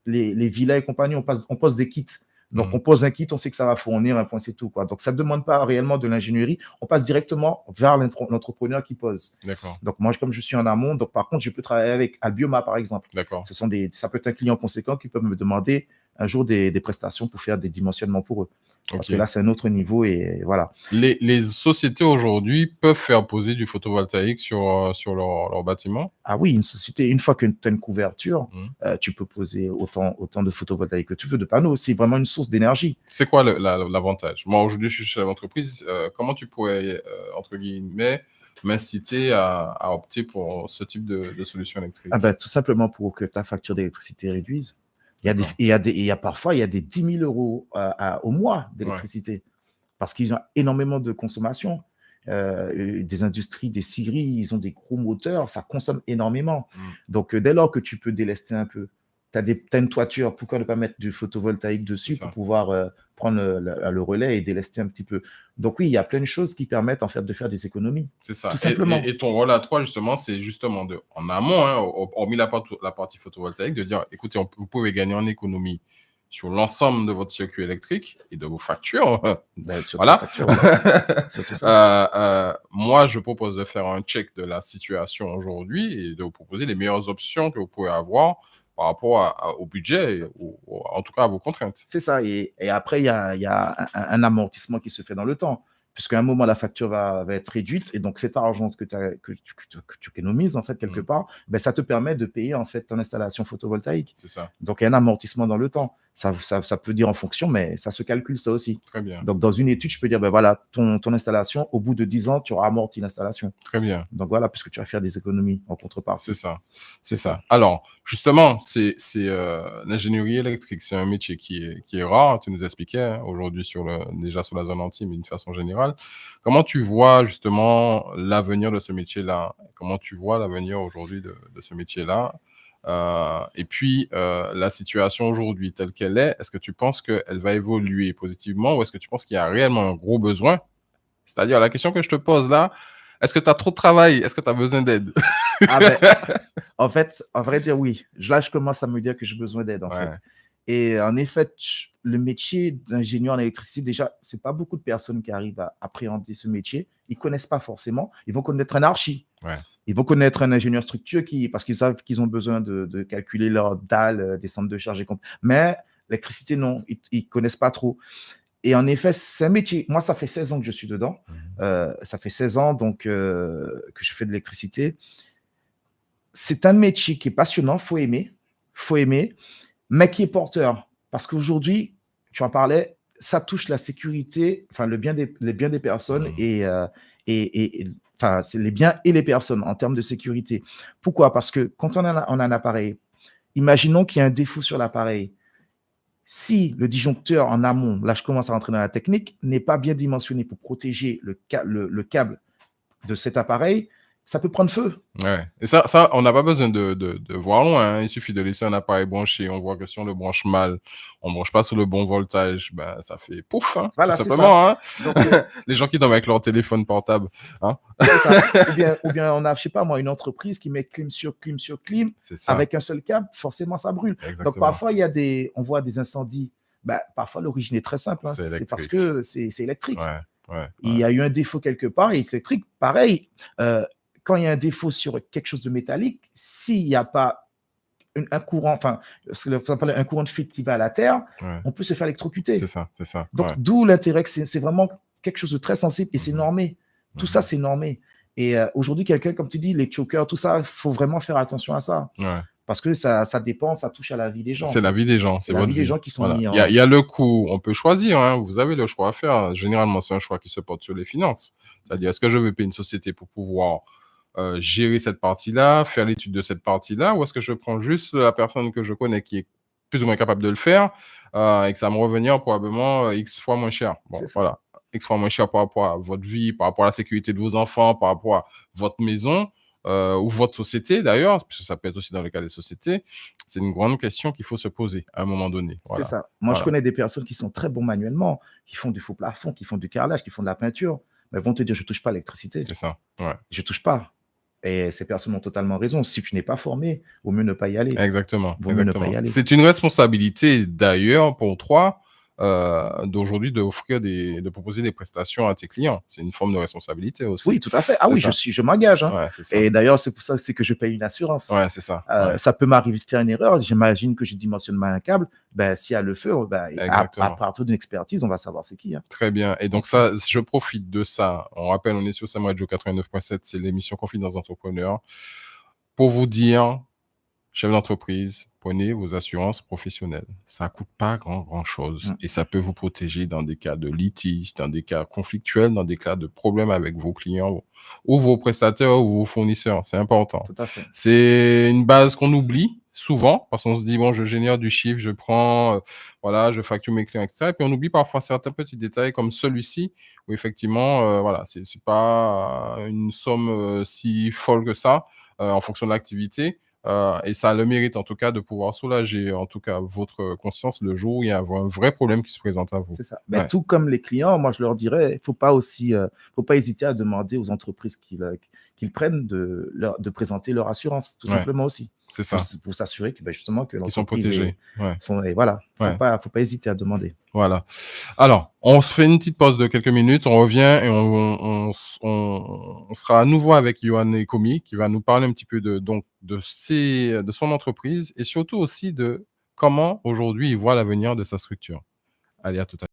les villas et compagnie, on pose des kits. Donc, on pose un kit, on sait que ça va fournir un point, c'est tout, quoi. Donc, ça ne demande pas réellement de l'ingénierie. On passe directement vers l'entrepreneur qui pose. D'accord. Donc, moi, comme je suis en amont, donc par contre, je peux travailler avec Albioma, par exemple. D'accord. Ça peut être un client conséquent qui peut me demander un jour des prestations pour faire des dimensionnements pour eux. Parce que là, c'est un autre niveau et voilà. Les sociétés aujourd'hui peuvent faire poser du photovoltaïque sur leur bâtiment? Ah oui, une société, une fois que tu as une couverture, tu peux poser autant de photovoltaïque que tu veux, de panneaux. C'est vraiment une source d'énergie. C'est quoi l'avantage? Moi, aujourd'hui, je suis chef d'entreprise. Comment tu pourrais, entre guillemets, m'inciter à opter pour ce type de solution électrique? Tout simplement pour que ta facture d'électricité réduise. Parfois, il y a des 10 000 euros au mois d'électricité parce qu'ils ont énormément de consommation. Des industries, des scieries, ils ont des gros moteurs, ça consomme énormément. Donc, dès lors que tu peux délester un peu, tu as une toiture, pourquoi ne pas mettre du photovoltaïque dessus pour pouvoir prendre le relais et délester un petit peu. Donc oui, il y a plein de choses qui permettent en fait de faire des économies. C'est ça. Tout simplement. Et ton rôle à toi, justement, c'est justement en amont, hormis la partie photovoltaïque, de dire, écoutez, vous pouvez gagner en économie sur l'ensemble de votre circuit électrique et de vos factures. Voilà. Surtout ça. Moi, je propose de faire un check de la situation aujourd'hui et de vous proposer les meilleures options que vous pouvez avoir par rapport au budget, ou en tout cas à vos contraintes. C'est ça. Et après, il y a un amortissement qui se fait dans le temps. Puisqu'à un moment, la facture va être réduite. Et donc, cet argent que tu économises, en fait, quelque part, ça te permet de payer, en fait, ton installation photovoltaïque. C'est ça. Donc, il y a un amortissement dans le temps. Ça peut dire en fonction, mais ça se calcule, ça aussi. Très bien. Donc, dans une étude, je peux dire, voilà, ton installation, au bout de 10 ans, tu auras amorti l'installation. Très bien. Donc, voilà, puisque tu vas faire des économies en contrepartie. C'est ça. Alors, justement, c'est l'ingénierie électrique. C'est un métier qui est rare. Tu nous expliquais aujourd'hui déjà sur la zone entière, mais d'une façon générale. Comment tu vois justement l'avenir de ce métier-là? Comment tu vois l'avenir aujourd'hui de ce métier-là? Et puis, la situation aujourd'hui telle qu'elle est ce que tu penses qu'elle va évoluer positivement ou est-ce que tu penses qu'il y a réellement un gros besoin? C'est-à-dire, la question que je te pose là, est-ce que tu as trop de travail? Est-ce que tu as besoin d'aide? En fait, à vrai dire, oui. Là, je commence à me dire que j'ai besoin d'aide, en fait. Et en effet, le métier d'ingénieur en électricité, déjà, ce n'est pas beaucoup de personnes qui arrivent à appréhender ce métier. Ils ne connaissent pas forcément. Ils vont connaître un archi. Ils vont connaître un ingénieur structure parce qu'ils savent qu'ils ont besoin de calculer leurs dalles, des centres de charge et compte. Mais l'électricité, non, ils ne connaissent pas trop. Et en effet, c'est un métier. Moi, ça fait 16 ans que je suis dedans. Ça fait 16 ans donc, que je fais de l'électricité. C'est un métier qui est passionnant, faut aimer, mais qui est porteur. Parce qu'aujourd'hui, tu en parlais, ça touche la sécurité, enfin les biens des personnes c'est les biens et les personnes en termes de sécurité. Pourquoi? Parce que quand on a un appareil, imaginons qu'il y a un défaut sur l'appareil. Si le disjoncteur en amont, là je commence à rentrer dans la technique, n'est pas bien dimensionné pour protéger le câble de cet appareil, ça peut prendre feu. Et ça on n'a pas besoin de voir loin. Il suffit de laisser un appareil branché. On voit que si on le branche mal, on ne branche pas sur le bon voltage, ça fait pouf, voilà, tout simplement. Donc, les gens qui dorment avec leur téléphone portable. C'est ça. Ou bien on a, je sais pas moi, une entreprise qui met clim sur clim avec un seul câble, forcément ça brûle. Exactement. Donc parfois, on voit des incendies. Parfois, l'origine est très simple. C'est parce que c'est électrique. Il y a eu un défaut quelque part et c'est électrique. Pareil, quand il y a un défaut sur quelque chose de métallique, s'il n'y a pas un courant, un courant de fuite qui va à la terre, on peut se faire électrocuter. C'est ça. Donc, d'où l'intérêt que c'est vraiment quelque chose de très sensible et c'est normé. Tout ça, c'est normé. Et aujourd'hui, quelqu'un, comme tu dis, les chokers, tout ça, il faut vraiment faire attention à ça. Ouais. Parce que ça dépend, ça touche à la vie des gens. en C'est la fait. vie des gens, C'est c'est la votre vie des vie. gens qui sont Voilà. mis Il y a, en. il y a le coût, on peut choisir, hein, vous avez le choix à faire. Généralement, c'est un choix qui se porte sur les finances. C'est-à-dire, est-ce que je veux payer une société pour pouvoir gérer cette partie-là, faire l'étude de cette partie-là, ou est-ce que je prends juste la personne que je connais qui est plus ou moins capable de le faire et que ça va me revenir probablement X fois moins cher. Bon, C'est ça. voilà. X fois moins cher par rapport à votre vie, par rapport à la sécurité de vos enfants, par rapport à votre maison ou votre société d'ailleurs, parce que ça peut être aussi dans le cas des sociétés. C'est une grande question qu'il faut se poser à un moment donné. C'est Voilà. ça. Moi, je Voilà. connais des personnes qui sont très bons manuellement, qui font du faux plafond, qui font du carrelage, qui font de la peinture, mais vont te dire, je touche pas à l'électricité. C'est ça. Ouais. Je touche pas. Et ces personnes ont totalement raison. Si tu n'es pas formé, vaut mieux ne pas y aller. Exactement. Vaut mieux ne pas Exactement. y aller. C'est une responsabilité d'ailleurs pour toi d'aujourd'hui de proposer des prestations à tes clients. C'est une forme de responsabilité aussi. Oui, tout à fait. Ah C'est oui, ça. je m'engage. Hein. Ouais, c'est ça. Et d'ailleurs, c'est pour ça c'est que je paye une assurance. Ouais, c'est ça. Ouais. Ça peut m'arriver de faire une erreur. J'imagine que je dimensionne mal un câble. Ben, s'il y a le feu, ben, à Exactement. partir d'une expertise, on va savoir c'est qui. Hein. Très bien. Et donc ça, je profite de ça. On rappelle, on est sur Sam Radio 89.7, c'est l'émission Confidence d'entrepreneur. Pour vous dire, chef d'entreprise, prenez vos assurances professionnelles. Ça ne coûte pas grand-chose et ça peut vous protéger dans des cas de litige, dans des cas conflictuels, dans des cas de problèmes avec vos clients ou vos prestataires ou vos fournisseurs. C'est important. Tout à fait. C'est une base qu'on oublie souvent parce qu'on se dit, bon, je génère du chiffre, je prends, voilà, je facture mes clients, etc. Et puis on oublie parfois certains petits détails comme celui-ci où effectivement, voilà, c'est pas une somme si folle que ça en fonction de l'activité. Et ça a le mérite en tout cas de pouvoir soulager en tout cas votre conscience le jour où il y a un vrai problème qui se présente à vous. C'est ça. Ben, Ouais. tout comme les clients, moi je leur dirais, il faut pas hésiter à demander aux entreprises qu'ils prennent de présenter leur assurance, tout Ouais. simplement aussi. C'est ça. Pour s'assurer que, ben, justement que Qu'ils sont l'entreprise protégés. Ouais. et voilà, Ouais. faut pas hésiter à demander. Voilà. Alors, on se fait une petite pause de quelques minutes, on revient et on sera à nouveau avec Johan Ekomi qui va nous parler un petit peu de son entreprise et surtout aussi de comment aujourd'hui il voit l'avenir de sa structure. Allez, à tout à l'heure.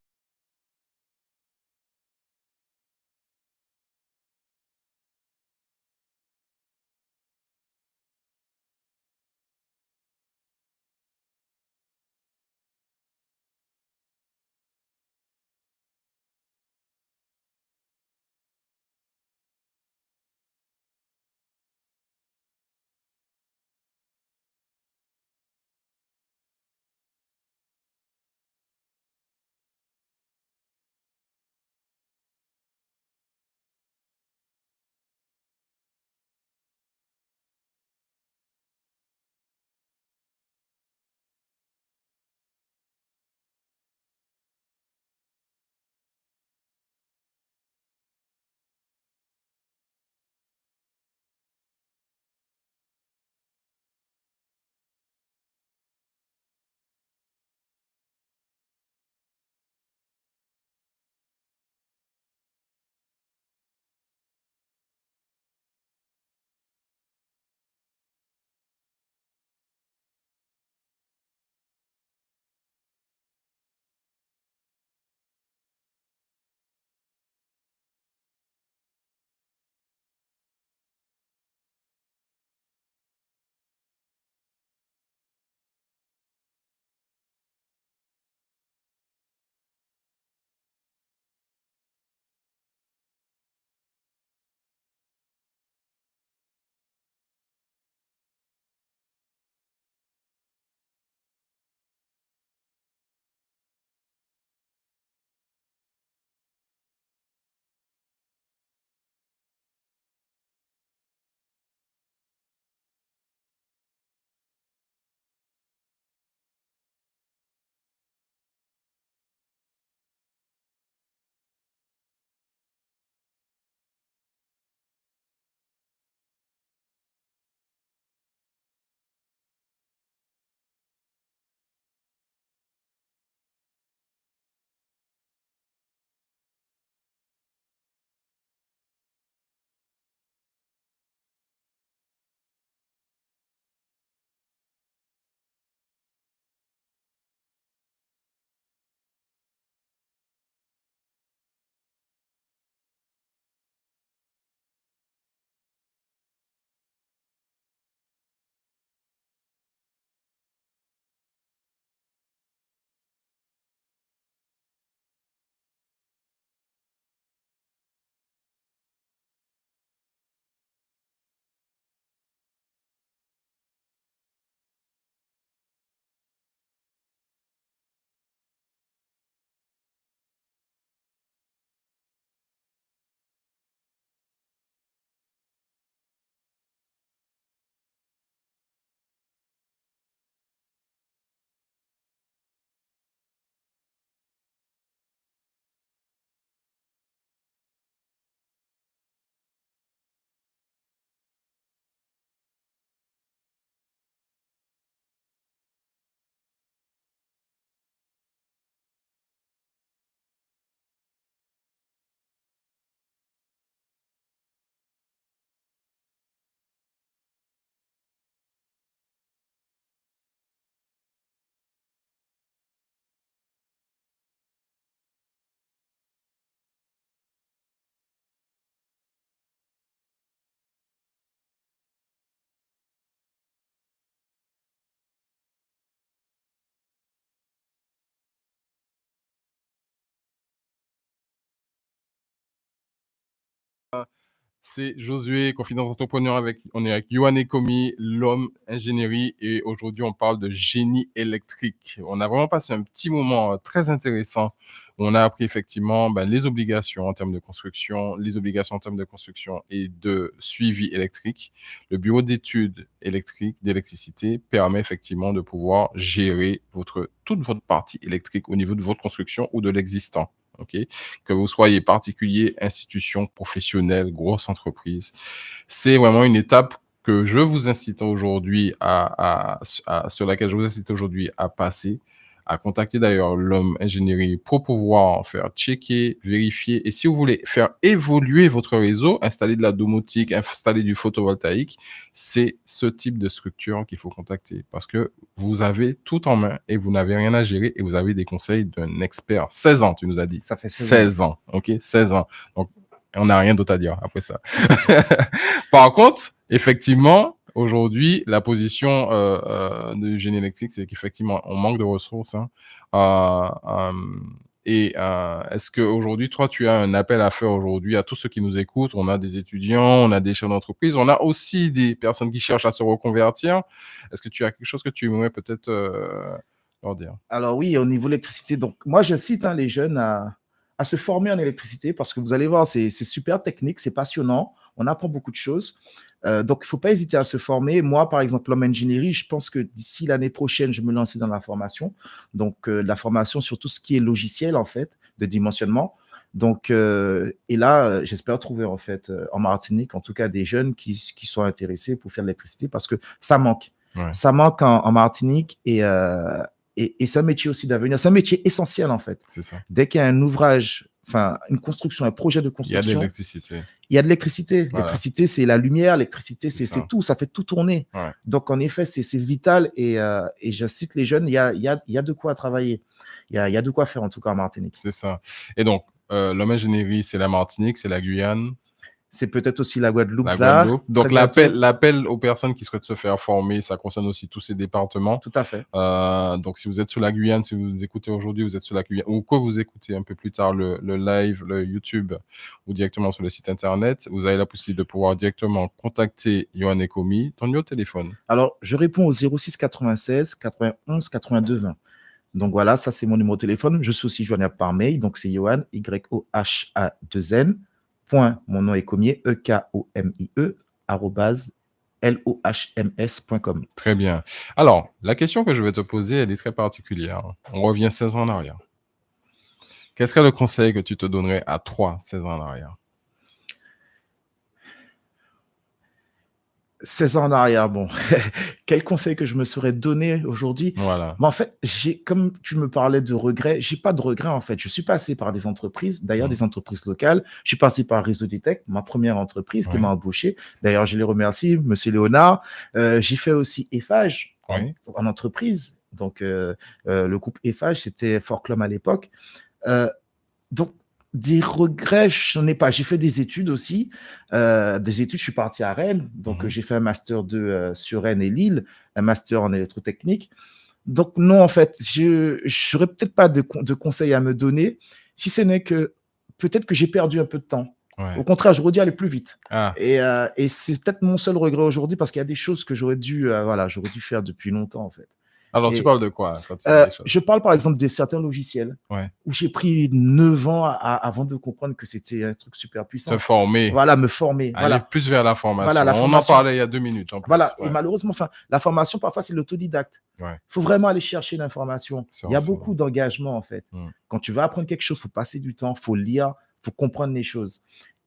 C'est Josué, Confidence Entrepreneur. On est avec Yohan Ekomi, l'homme ingénierie. Et aujourd'hui, on parle de génie électrique. On a vraiment passé un petit moment très intéressant. On a appris effectivement les obligations en termes de construction, et de suivi électrique. Le bureau d'études d'électricité permet effectivement de pouvoir gérer toute votre partie électrique au niveau de votre construction ou de l'existant. Okay. Que vous soyez particulier, institution, professionnelle, grosse entreprise, c'est vraiment une étape que je vous incite aujourd'hui sur laquelle je vous incite aujourd'hui à passer, à contacter d'ailleurs l'homme ingénierie pour pouvoir faire checker, vérifier. Et si vous voulez faire évoluer votre réseau, installer de la domotique, installer du photovoltaïque, c'est ce type de structure qu'il faut contacter parce que vous avez tout en main et vous n'avez rien à gérer et vous avez des conseils d'un expert. 16 ans, tu nous as dit. Ça fait 16 ans. OK, 16 ans. Donc, on n'a rien d'autre à dire après ça. Par contre, effectivement, aujourd'hui, la position de génie électrique, c'est qu'effectivement, on manque de ressources. Est-ce qu'aujourd'hui, toi, tu as un appel à faire aujourd'hui à tous ceux qui nous écoutent? On a des étudiants, on a des chefs d'entreprise, on a aussi des personnes qui cherchent à se reconvertir. Est-ce que tu as quelque chose que tu aimerais peut-être leur dire? Alors oui, au niveau de l'électricité, donc moi, j'incite les jeunes à se former en électricité parce que vous allez voir, c'est super technique, c'est passionnant, on apprend beaucoup de choses. Donc, il ne faut pas hésiter à se former. Moi, par exemple, l'homme ingénierie, je pense que d'ici l'année prochaine, je me lance dans la formation. Donc, la formation sur tout ce qui est logiciel, en fait, de dimensionnement. Donc, et là, j'espère trouver, en fait, en Martinique, en tout cas, des jeunes qui sont intéressés pour faire de l'électricité parce que ça manque. Ouais. Ça manque en Martinique et c'est un métier aussi d'avenir. C'est un métier essentiel, en fait. C'est ça. Dès qu'il y a un ouvrage, enfin, une construction, un projet de construction. Il y a de l'électricité. Il y a de l'électricité. Voilà. L'électricité, c'est la lumière. L'électricité, c'est tout. Ça fait tout tourner. Ouais. Donc, en effet, c'est vital. Et j'incite les jeunes, il y a de quoi travailler. Il y a de quoi faire, en tout cas, en Martinique. C'est ça. Et donc, l'homme ingénierie, c'est la Martinique, c'est la Guyane. C'est peut-être aussi la Guadeloupe. Donc, l'appel aux personnes qui souhaitent se faire former, ça concerne aussi tous ces départements. Tout à fait. Donc, si vous êtes sur la Guyane, si vous nous écoutez aujourd'hui, vous êtes sur la Guyane, ou que vous écoutez un peu plus tard le live, le YouTube, ou directement sur le site Internet, vous avez la possibilité de pouvoir directement contacter Yohan Ekomi. Ton numéro de téléphone? Alors, je réponds au 06 96 91 82 20. Donc, voilà, ça, c'est mon numéro de téléphone. Je suis aussi joignable par mail. Donc, c'est Yohan, YOHA2N. Mon nom est Ekomié, EKOMIE, @lohms.com. Très bien. Alors, la question que je vais te poser, elle est très particulière. On revient 16 ans en arrière. Quel serait le conseil que tu te donnerais à 16 ans en arrière? 16 ans en arrière, bon, quel conseil que je me serais donné aujourd'hui? Voilà. Mais en fait, comme tu me parlais de regrets, j'ai pas de regrets en fait. Je suis passé par des entreprises, d'ailleurs des entreprises locales. Je suis passé par Réseau des Tech, ma première entreprise qui m'a embauché. D'ailleurs, je les remercie, Monsieur Léonard. J'ai fait aussi Eiffage en entreprise. Donc, le groupe Eiffage, c'était Forclum à l'époque. Donc, des regrets, je n'en ai pas. J'ai fait des études aussi. Je suis parti à Rennes. Donc, j'ai fait un master 2 sur Rennes et Lille, un master en électrotechnique. Donc, non, en fait, je n'aurais peut-être pas de conseils à me donner, si ce n'est que peut-être que j'ai perdu un peu de temps. Ouais. Au contraire, j'aurais dû aller plus vite. Et c'est peut-être mon seul regret aujourd'hui parce qu'il y a des choses que j'aurais dû faire depuis longtemps, en fait. Alors, tu parles de quoi je parle par exemple de certains logiciels où j'ai pris 9 ans avant de comprendre que c'était un truc super puissant. Se former. Voilà, me former. Aller plus vers la formation. Voilà, on en parlait il y a 2 minutes. En plus. Voilà, et malheureusement, la formation, parfois, c'est l'autodidacte. Il faut vraiment aller chercher l'information. Il y a beaucoup d'engagement, en fait. Quand tu vas apprendre quelque chose, il faut passer du temps, il faut lire, il faut comprendre les choses.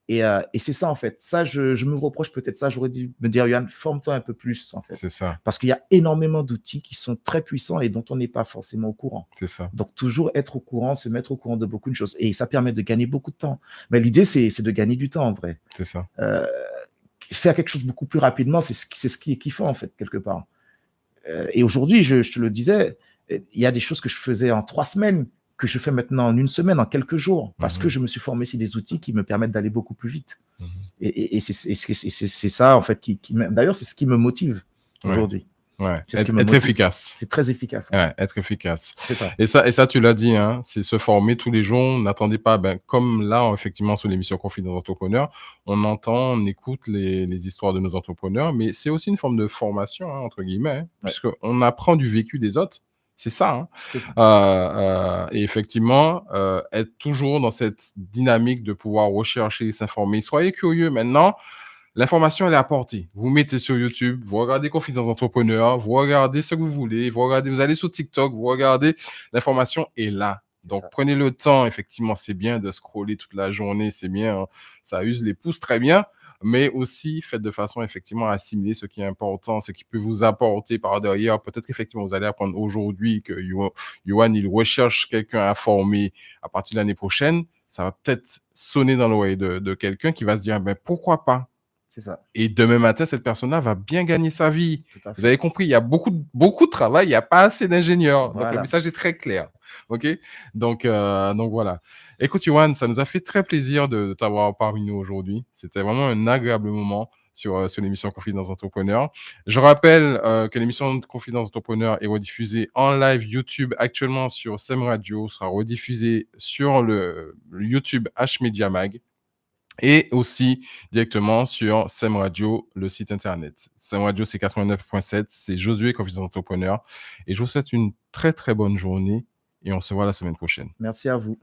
Et c'est ça, en fait. Ça, je me reproche peut-être ça. J'aurais dû me dire, Yohan, forme-toi un peu plus, en fait. C'est ça. Parce qu'il y a énormément d'outils qui sont très puissants et dont on n'est pas forcément au courant. C'est ça. Donc, toujours être au courant, se mettre au courant de beaucoup de choses. Et ça permet de gagner beaucoup de temps. Mais l'idée, c'est de gagner du temps, en vrai. C'est ça. Faire quelque chose beaucoup plus rapidement, c'est ce qui est kiffant, en fait, quelque part. Et aujourd'hui, je te le disais, il y a des choses que je faisais en 3 semaines que je fais maintenant en 1 semaine, en quelques jours, parce que je me suis formé sur des outils qui me permettent d'aller beaucoup plus vite. Et c'est ça, en fait, d'ailleurs, c'est ce qui me motive aujourd'hui. Ouais. C'est ce qui Être, me être motive. efficace. C'est très efficace. Ouais, être efficace. C'est ça. Et ça, tu l'as dit, hein, c'est se former tous les jours. N'attendez pas, ben, comme là, effectivement, sur l'émission Confidence d'entrepreneurs, on entend, on écoute les histoires de nos entrepreneurs, mais c'est aussi une forme de formation, hein, entre guillemets, hein, Ouais. puisqu'on apprend du vécu des autres. C'est ça. Hein. C'est ça. Et effectivement, être toujours dans cette dynamique de pouvoir rechercher, s'informer. Soyez curieux maintenant. L'information, elle est apportée. Vous mettez sur YouTube, vous regardez Confidence d'entrepreneur, vous regardez ce que vous voulez, vous allez sur TikTok, vous regardez, l'information est là. Donc, ça. prenez le temps, effectivement, c'est bien de scroller toute la journée, c'est bien, hein, ça use les pouces, très bien, mais aussi faites de façon, effectivement, à assimiler ce qui est important, ce qui peut vous apporter par derrière. Peut-être qu'effectivement, vous allez apprendre aujourd'hui que Yohan, il recherche quelqu'un à former à partir de l'année prochaine. Ça va peut-être sonner dans l'oreille de quelqu'un qui va se dire, ben, pourquoi pas? C'est ça. Et demain matin, cette personne-là va bien gagner sa vie. Tout à fait. Vous avez compris, il y a beaucoup de travail, il n'y a pas assez d'ingénieurs. Donc, le Voilà. message est très clair. OK? Donc voilà. Écoute, Yohan, ça nous a fait très plaisir de t'avoir parmi nous aujourd'hui. C'était vraiment un agréable moment sur l'émission Confidence d'entrepreneur. Je rappelle que l'émission Confidence d'entrepreneur est rediffusée en live YouTube actuellement sur SEM Radio, sera rediffusée sur le YouTube H Media Mag. Et aussi directement sur SEM Radio, le site internet. SEM Radio, c'est 89.7. C'est Josué, Confidence d'entrepreneur. Et je vous souhaite une très, très bonne journée. Et on se voit la semaine prochaine. Merci à vous.